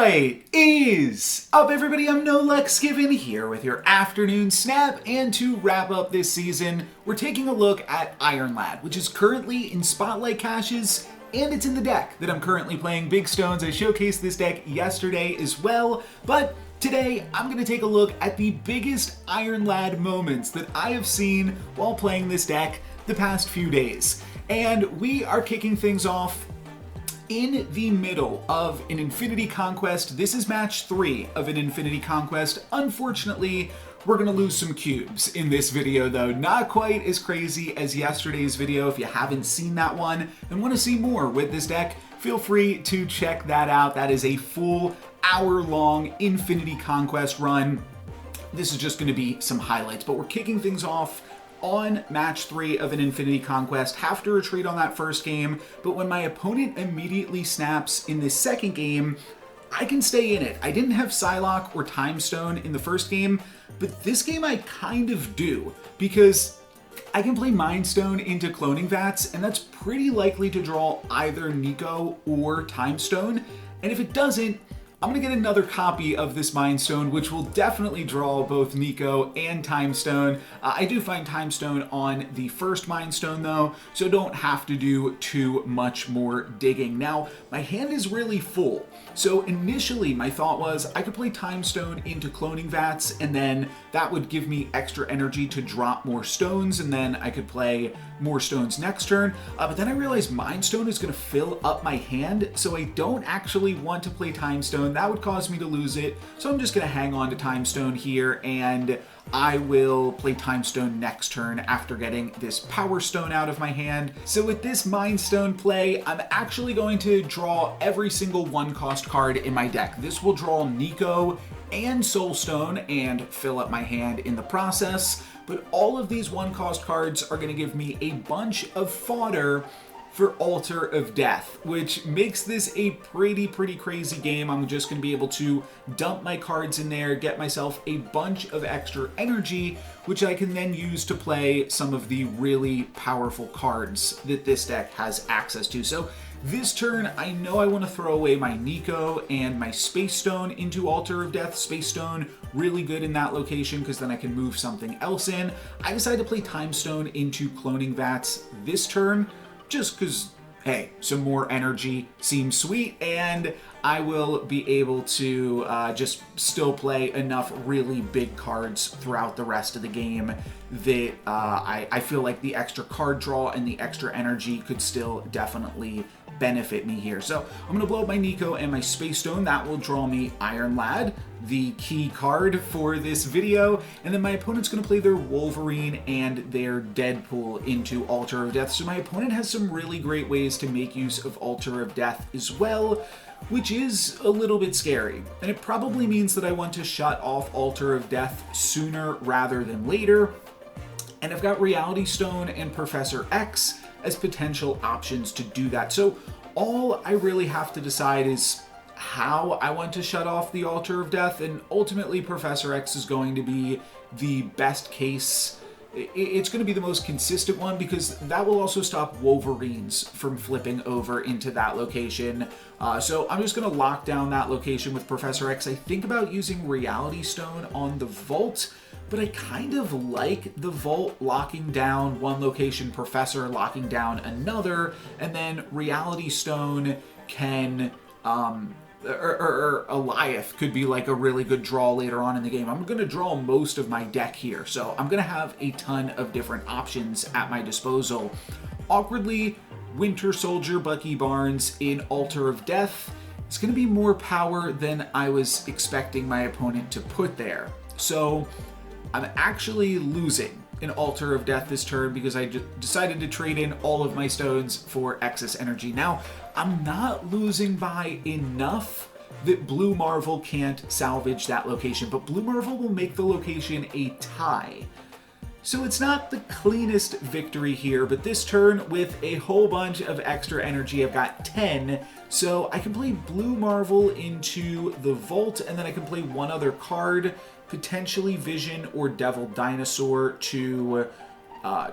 What is up, everybody? I'm NoLucksGiven here with your afternoon snap, and to wrap up this season, we're taking a look at Iron Lad, which is currently in Spotlight caches, and it's in the deck that I'm currently playing, Big Stones. I showcased this deck yesterday as well, but today I'm going to take a look at the biggest Iron Lad moments that I have seen while playing this deck the past few days. And we are kicking things off in the middle of an Infinity Conquest. This is match 3 of an Infinity Conquest. Unfortunately, we're gonna lose some cubes in this video though. Not quite as crazy as yesterday's video. If you haven't seen that one and want to see more with this deck, feel free to check that out. That is a full hour-long Infinity Conquest run. This is just gonna be some highlights, but we're kicking things off on match 3 of an Infinity Conquest. Have to retreat on that first game, but when my opponent immediately snaps in the second game, I can stay in it. I didn't have Psylocke or Time Stone in the first game, but this game I kind of do, because I can play Mind Stone into cloning vats, and that's pretty likely to draw either Nico or Time Stone, and if it doesn't, I'm going to get another copy of this Mind Stone, which will definitely draw both Nico and Time Stone. I do find Time Stone on the first Mind Stone though, so don't have to do too much more digging. Now, my hand is really full, so initially my thought was I could play Time Stone into cloning vats, and then that would give me extra energy to drop more stones, and then I could play more stones next turn. But then I realized Mind Stone is going to fill up my hand, so I don't actually want to play Time Stone. That would cause me to lose it, so I'm just going to hang on to Time Stone here, and I will play Time Stone next turn after getting this Power Stone out of my hand. So with this Mind Stone play, I'm actually going to draw every single one-cost card in my deck. This will draw Nico and Soul Stone and fill up my hand in the process, but all of these one-cost cards are going to give me a bunch of fodder for Altar of Death, which makes this a pretty crazy game. I'm just going to be able to dump my cards in there, get myself a bunch of extra energy, which I can then use to play some of the really powerful cards that this deck has access to. So this turn, I know I want to throw away my Nico and my Space Stone into Altar of Death. Space Stone, really good in that location because then I can move something else in. I decided to play Time Stone into Cloning Vats this turn, just because, hey, some more energy seems sweet, and I will be able to just still play enough really big cards throughout the rest of the game that I feel like the extra card draw and the extra energy could still definitely benefit me here. So I'm going to blow up my Nico and my Space Stone. That will draw me Iron Lad, the key card for this video, and then my opponent's going to play their Wolverine and their Deadpool into Altar of Death. So my opponent has some really great ways to make use of Altar of Death as well, which is a little bit scary. And it probably means that I want to shut off Altar of Death sooner rather than later. And I've got Reality Stone and Professor X as potential options to do that. So all I really have to decide is how I want to shut off the Altar of Death, and ultimately Professor X is going to be the best case. It's going to be the most consistent one because that will also stop Wolverines from flipping over into that location. So I'm just going to lock down that location with Professor X. I think about using Reality Stone on the Vault, but I kind of like the Vault locking down one location, Professor locking down another, and then Reality Stone can, or Alioth could be like a really good draw later on in the game. I'm going to draw most of my deck here, so I'm going to have a ton of different options at my disposal. Awkwardly, Winter Soldier Bucky Barnes in Altar of Death is going to be more power than I was expecting my opponent to put there. So I'm actually losing an Altar of Death this turn because I decided to trade in all of my stones for excess energy. Now, I'm not losing by enough that Blue Marvel can't salvage that location, but Blue Marvel will make the location a tie. So it's not the cleanest victory here, but this turn with a whole bunch of extra energy, I've got 10, so I can play Blue Marvel into the Vault, and then I can play one other card, potentially Vision or Devil Dinosaur, to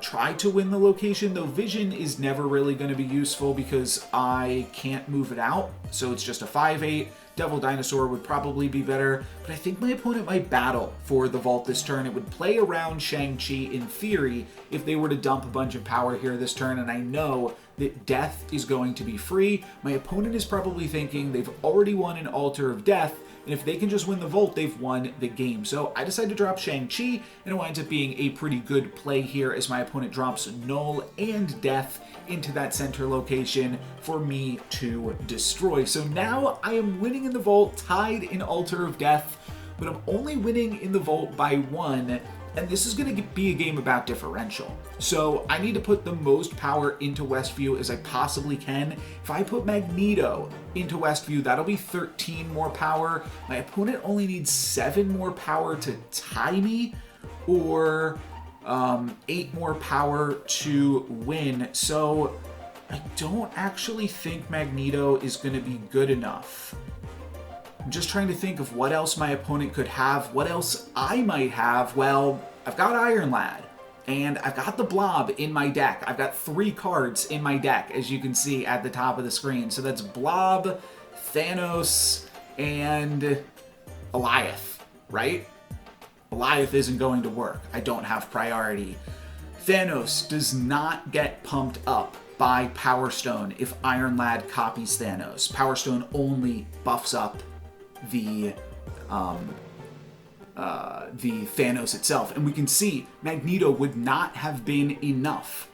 try to win the location, though Vision is never really going to be useful because I can't move it out, so it's just a 5/8. Devil Dinosaur would probably be better, but I think my opponent might battle for the vault this turn. It would play around Shang-Chi in theory if they were to dump a bunch of power here this turn, and I know that death is going to be free. My opponent is probably thinking they've already won an Altar of Death, and if they can just win the vault, they've won the game. So I decided to drop Shang-Chi, and it winds up being a pretty good play here as my opponent drops Null and Death into that center location for me to destroy. So now I am winning in the vault, tied in Altar of Death, but I'm only winning in the vault by 1, and this is going to be a game about differential. So I need to put the most power into Westview as I possibly can. If I put Magneto into Westview, that'll be 13 more power. My opponent only needs 7 more power to tie me, or 8 more power to win. So I don't actually think Magneto is going to be good enough. I'm just trying to think of what else my opponent could have, what else I might have. Well, I've got Iron Lad, and I've got the Blob in my deck. I've got 3 cards in my deck, as you can see at the top of the screen. So that's Blob, Thanos, and Alioth, right? Alioth isn't going to work. I don't have priority. Thanos does not get pumped up by Power Stone if Iron Lad copies Thanos. Power Stone only buffs up the Thanos itself. And we can see Magneto would not have been enough,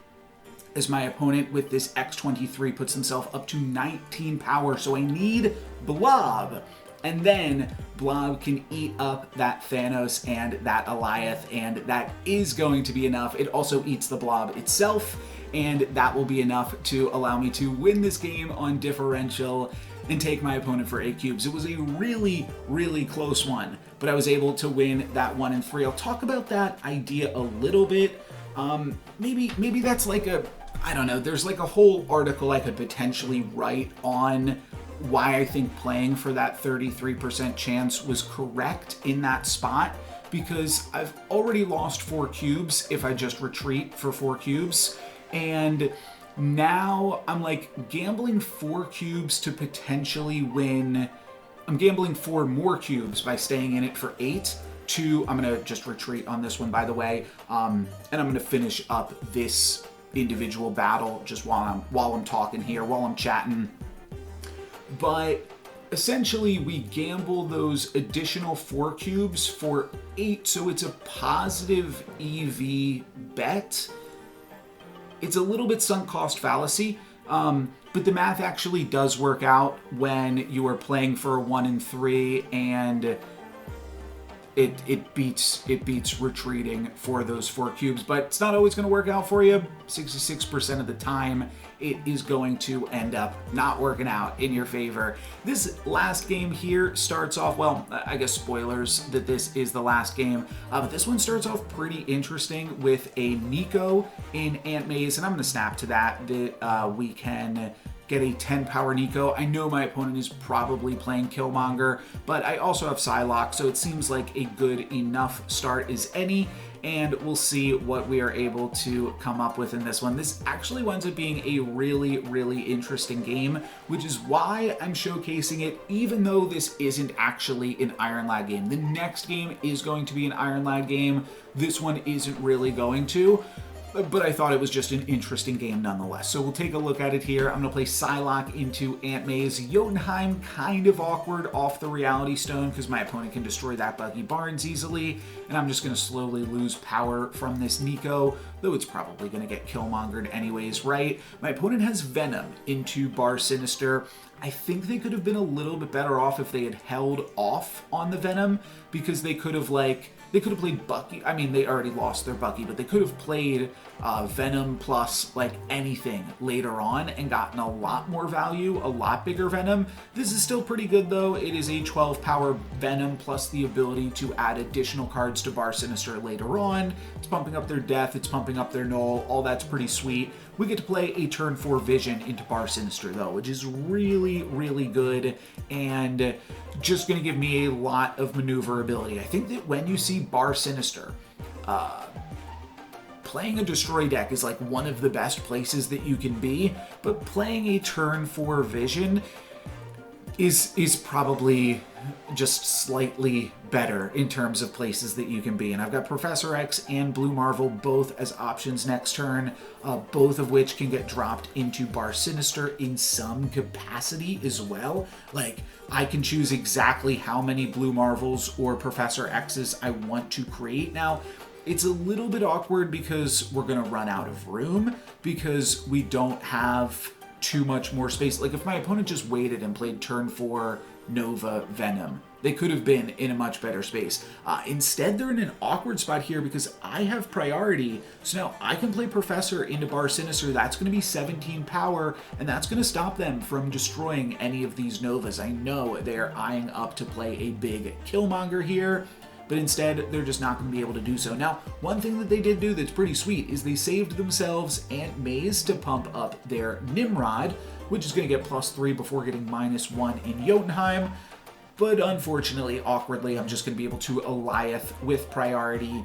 as my opponent with this X23 puts himself up to 19 power. So I need Blob, and then Blob can eat up that Thanos and that Alioth, and that is going to be enough. It also eats the Blob itself, and that will be enough to allow me to win this game on differential and take my opponent for 8 cubes. It was a really, really close one, but I was able to win that 1 in 3. I'll talk about that idea a little bit. Maybe that's like I don't know, there's like a whole article I could potentially write on why I think playing for that 33% chance was correct in that spot, because I've already lost 4 cubes if I just retreat for 4 cubes, and now I'm like gambling 4 cubes to potentially win. I'm gambling 4 more cubes by staying in it for 8 to, I'm going to just retreat on this one, by the way, and I'm going to finish up this individual battle just while I'm talking here, while I'm chatting. But essentially we gamble those additional 4 cubes for 8, so it's a positive EV bet. It's a little bit sunk cost fallacy, but the math actually does work out when you are playing for a 1 in 3, and it beats retreating for those 4 cubes. But it's not always going to work out for you. 66% of the time it is going to end up not working out in your favor. This last game here starts off, well, I guess spoilers that this is the last game, but this one starts off pretty interesting with a Nico in Ant Maze, and I'm going to snap to that we can get a 10 power Nico. I know my opponent is probably playing Killmonger, but I also have Psylocke, so it seems like a good enough start as any, and we'll see what we are able to come up with in this one. This actually winds up being a really, really interesting game, which is why I'm showcasing it, even though this isn't actually an Iron Lad game. The next game is going to be an Iron Lad game. This one isn't really going to, but I thought it was just an interesting game nonetheless. So we'll take a look at it here. I'm going to play Psylocke into Ant Maze. Jotunheim, kind of awkward off the Reality Stone because my opponent can destroy that Bucky Barnes easily, and I'm just going to slowly lose power from this Nico, though it's probably going to get Killmongered anyways, right? My opponent has Venom into Bar Sinister. I think they could have been a little bit better off if they had held off on the Venom, because they could have played Bucky. I mean, they already lost their Bucky, but they could have played Venom plus like anything later on and gotten a lot more value, a lot bigger Venom. This is still pretty good though. It is a 12 power Venom plus the ability to add additional cards to Bar Sinister later on. It's pumping up their Death, it's pumping up their Null, all that's pretty sweet. We get to play a turn 4 Vision into Bar Sinister though, which is really, really good and just going to give me a lot of maneuverability. I think that when you see Bar Sinister, playing a Destroy deck is like one of the best places that you can be, but playing a turn 4 Vision is probably just slightly better in terms of places that you can be. And I've got Professor X and Blue Marvel both as options next turn, both of which can get dropped into Bar Sinister in some capacity as well. Like, I can choose exactly how many Blue Marvels or Professor X's I want to create. Now, it's a little bit awkward because we're going to run out of room because we don't have too much more space. Like, if my opponent just waited and played turn 4 Nova Venom, they could have been in a much better space. Instead, they're in an awkward spot here because I have priority. So now I can play Professor into Bar Sinister. That's going to be 17 power, and that's going to stop them from destroying any of these Novas. I know they're eyeing up to play a big Killmonger here, but instead they're just not going to be able to do so. Now, one thing that they did do that's pretty sweet is they saved themselves Aunt May's to pump up their Nimrod, which is going to get +3 before getting -1 in Jotunheim. But unfortunately, awkwardly, I'm just going to be able to Alioth with priority.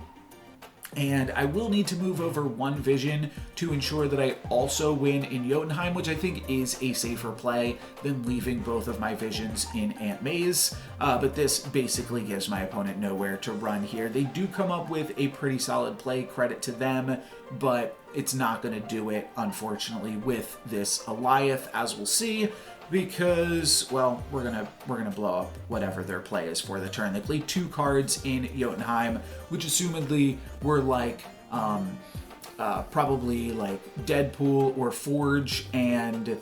And I will need to move over one vision to ensure that I also win in Jotunheim, which I think is a safer play than leaving both of my visions in Aunt May's. But this basically gives my opponent nowhere to run here. They do come up with a pretty solid play, credit to them, but it's not going to do it, unfortunately, with this Alioth, as we'll see. Because, well, we're gonna blow up whatever their play is for the turn. They play 2 cards in Jotunheim, which assumedly were like probably like Deadpool or Forge and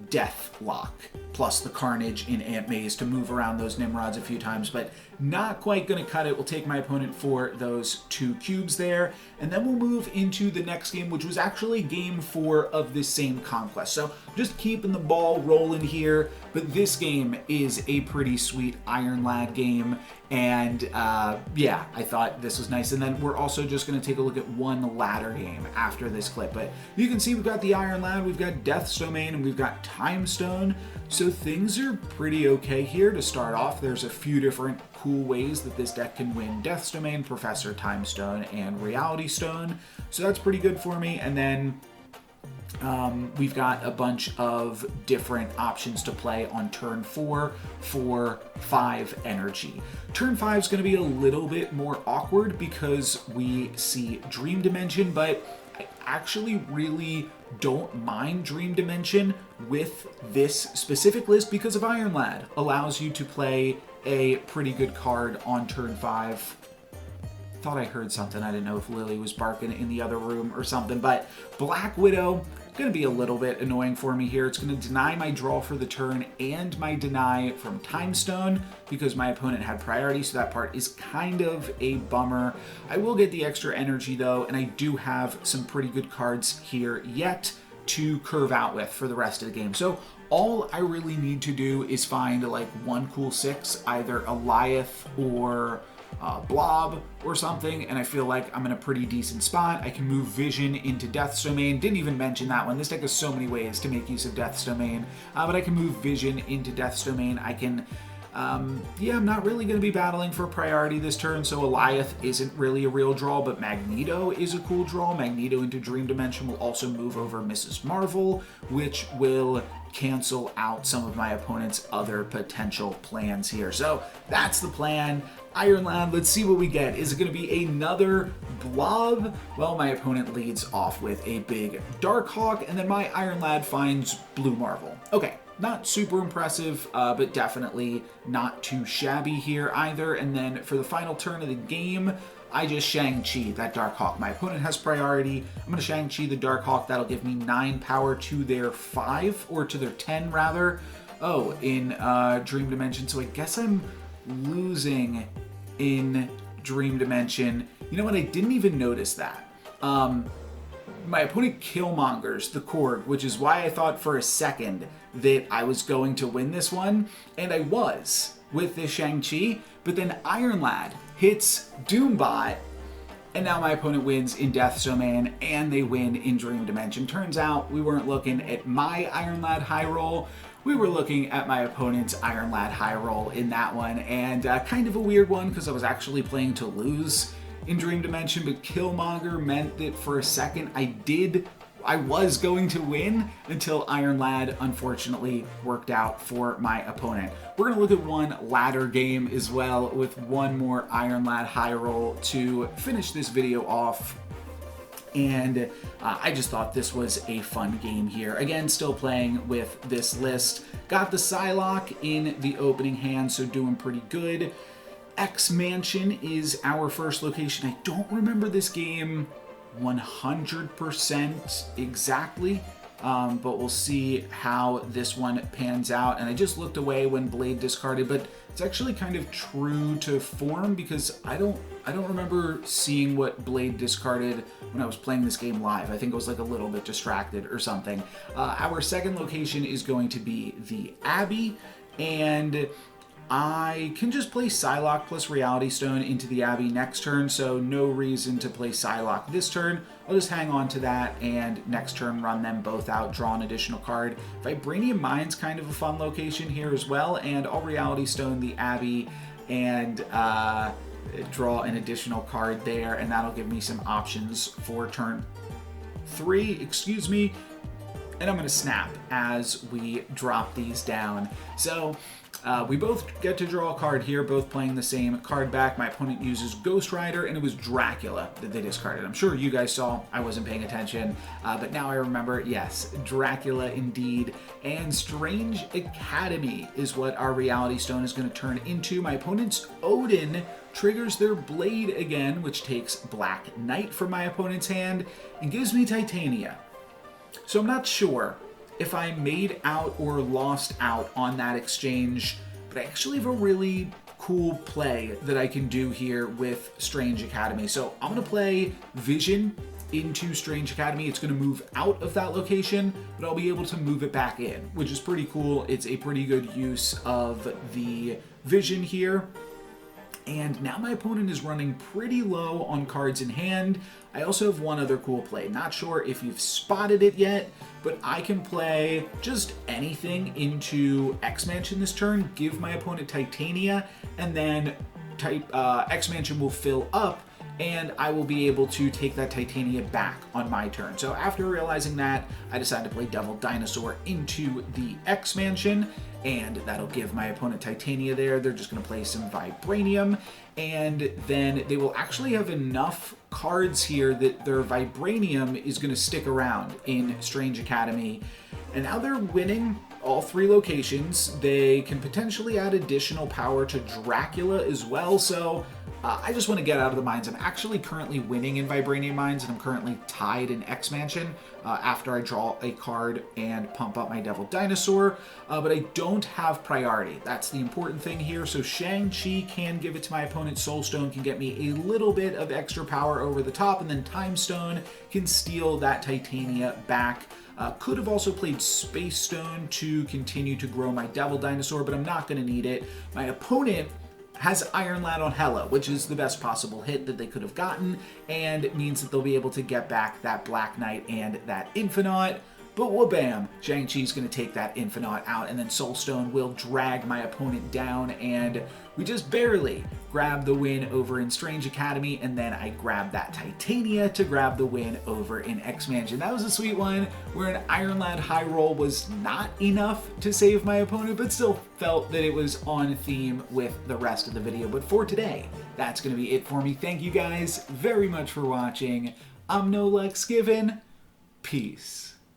Deathlock, plus the Carnage in Aunt May's to move around those Nimrods a few times, but not quite going to cut it. We'll take my opponent for those 2 cubes there, and then we'll move into the next game, which was actually game 4 of this same conquest. So just keeping the ball rolling here, but this game is a pretty sweet Iron Lad game, and yeah, I thought this was nice. And then we're also just going to take a look at one ladder game after this clip, but you can see we've got the Iron Lad, we've got Death's Domain, and we've got Time Stone, so things are pretty okay here to start off. There's a few different cool ways that this deck can win Death's Domain, Professor Time Stone, and Reality Stone, so that's pretty good for me. And then we've got a bunch of different options to play on turn 4 for 5 energy. Turn 5 is going to be a little bit more awkward because we see Dream Dimension, but I actually really don't mind Dream Dimension with this specific list because of Iron Lad allows you to play a pretty good card on turn 5. Thought I heard something. I didn't know if Lily was barking in the other room or something, but Black Widow going to be a little bit annoying for me here. It's going to deny my draw for the turn and my deny from Time Stone because my opponent had priority, so that part is kind of a bummer. I will get the extra energy though, and I do have some pretty good cards here yet to curve out with for the rest of the game. So all I really need to do is find like one cool 6, either Alioth or Blob or something, and I feel like I'm in a pretty decent spot. I can move Vision into Death's Domain. Didn't even mention that one. This deck has so many ways to make use of Death's Domain, but I can move Vision into Death's Domain. I can yeah, I'm not really going to be battling for priority this turn, so Alioth isn't really a real draw, but Magneto is a cool draw. Magneto into Dream Dimension will also move over Mrs. Marvel, which will cancel out some of my opponent's other potential plans here. So that's the plan. Iron Lad, let's see what we get. Is it going to be another Blob? Well, my opponent leads off with a big Darkhawk, and then my Iron Lad finds Blue Marvel. Okay. Not super impressive, but definitely not too shabby here either. And then for the final turn of the game, I just Shang-Chi that Darkhawk. My opponent has priority. I'm going to Shang-Chi the Darkhawk. That'll give me 9 power to their 5, or to their 10 rather. Oh, in Dream Dimension. So I guess I'm losing in Dream Dimension. You know what? I didn't even notice that. My opponent Killmongers the Cord, which is why I thought for a second that I was going to win this one, and I was with this Shang-Chi, but then Iron Lad hits Doombot, and now my opponent wins in Death's Domain, and they win in Dream Dimension. Turns out we weren't looking at my Iron Lad high roll, we were looking at my opponent's Iron Lad high roll in that one, and kind of a weird one because I was actually playing to lose in Dream Dimension, but Killmonger meant that for a second I did I was going to win until Iron Lad unfortunately worked out for my opponent. We're going to look at one ladder game as well with one more Iron Lad high roll to finish this video off. And I just thought this was a fun game here. Again, still playing with this list. Got the Psylocke in the opening hand, so doing pretty good. X Mansion is our first location. I don't remember this game 100% exactly, but we'll see how this one pans out. And I just looked away when Blade discarded, but it's actually kind of true to form because I don't remember seeing what Blade discarded when I was playing this game live. I think I was like a little bit distracted or something. Our second location is going to be the Abbey, and I can just play Psylocke plus Reality Stone into the Abbey next turn, so no reason to play Psylocke this turn. I'll just hang on to that and next turn run them both out, draw an additional card. Vibranium Mine's kind of a fun location here as well, and I'll Reality Stone the Abbey and draw an additional card there, and that'll give me some options for turn 3, excuse me. And I'm going to snap as we drop these down. So we both get to draw a card here, both playing the same card back. My opponent uses Ghost Rider, and it was Dracula that they discarded. I'm sure you guys saw, I wasn't paying attention, but now I remember, yes, Dracula indeed. And Strange Academy is what our Reality Stone is going to turn into. My opponent's Odin triggers their Blade again, which takes Black Knight from my opponent's hand and gives me Titania. So I'm not sure if I made out or lost out on that exchange, but I actually have a really cool play that I can do here with Strange Academy. So I'm going to play Vision into Strange Academy. It's going to move out of that location, but I'll be able to move it back in, which is pretty cool. It's a pretty good use of the Vision here. And now my opponent is running pretty low on cards in hand. I also have one other cool play. Not sure if you've spotted it yet, but I can play just anything into X Mansion this turn, give my opponent Titania, and then X Mansion will fill up, and I will be able to take that Titania back on my turn. So after realizing that, I decided to play Devil Dinosaur into the X Mansion, and that'll give my opponent Titania there. They're just going to play some Vibranium, and then they will actually have enough cards here that their Vibranium is going to stick around in Strange Academy. And now they're winning all 3 locations. They can potentially add additional power to Dracula as well, so I just want to get out of the mines. I'm actually currently winning in Vibranium Mines, and I'm currently tied in X Mansion after I draw a card and pump up my Devil Dinosaur, but I don't have priority. That's the important thing here. So Shang-Chi can give it to my opponent. Soul Stone can get me a little bit of extra power over the top, and then Time Stone can steal that Titania back. Could have also played Space Stone to continue to grow my Devil Dinosaur, but I'm not going to need it. My opponent has Iron Lad on Hela, which is the best possible hit that they could have gotten, and it means that they'll be able to get back that Black Knight and that Infinite. But wha-bam, Shang-Chi's going to take that Infinite out, and then Soul Stone will drag my opponent down, and we just barely grab the win over in Strange Academy, and then I grab that Titania to grab the win over in X Mansion. That was a sweet one, where an Iron Lad high roll was not enough to save my opponent, but still felt that it was on theme with the rest of the video. But for today, that's going to be it for me. Thank you guys very much for watching. I'm NoLucksGiven. Peace.